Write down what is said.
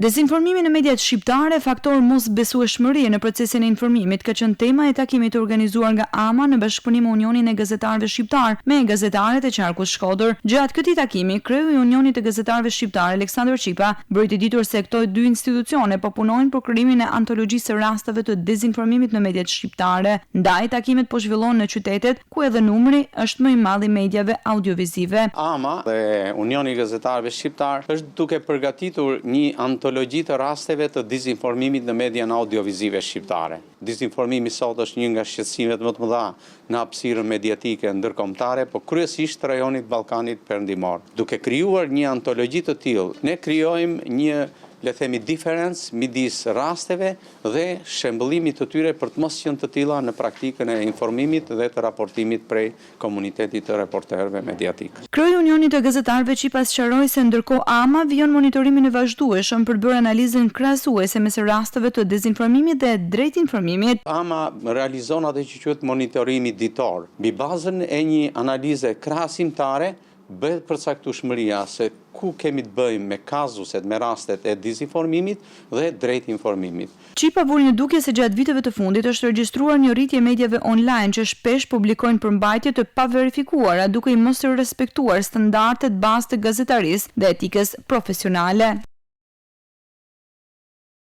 Dezinformimi në mediat shqiptare, faktor mosbesueshmërie në procesin e informimit, ka qenë tema e takimit të organizuar nga AMA në bashkëpunim me Unionin e Gazetarëve Shqiptar me gazetarët e qarkut Shkodër. Gjatë këtij takimi, kreu i Unionit të Gazetarëve Shqiptar, Aleksandër Qipa, bëri të ditur se këto dy institucione po punojnë për krijimin e antologjisë së rasteve të dezinformimit në mediat shqiptare. Ndaj takimet po zhvillohen në qytetet ku edhe numri është më i madh i mediave audiovizive. AMA dhe Unioni i Gazetarëve Shqiptar është duke përgatitur një antologji të rasteve të dezinformimit në median audiovizive shqiptare. Dezinformimi sot është një nga shqetësimet më të mëdha në hapësirën mediatike ndërkombëtare, por kryesisht rajonit Ballkanit Perëndimor. Duke krijuar një antologji të tillë, ne krijojmë një, le themi, diferencë midis rasteve dhe shembullimit të tyre për të mos qenë të tilla në praktikën e informimit dhe të raportimit prej komunitetit të reporterëve mediatik. Kreu i Unionit të Gazetarëve Qipa sqaroi se ndërkohë AMA vijon monitorimin e vazhdueshëm për bërë analizën krahasuese mes rasteve të dezinformimit dhe drejt informimit. AMA realizon atë që quhet monitorimi ditor, mbi bazën e një analize krahasimtare bëhet përcaktueshmëria se ku kemi të bëjmë me kazuset, me rastet e dezinformimit dhe drejt informimit. Qipa vuri në dukje se gjatë viteve të fundit është regjistruar një rritje e mediave online që shpesh publikojnë përmbajtje të paverifikuara duke i mos respektuar standardet bazë të gazetarisë dhe etikës profesionale.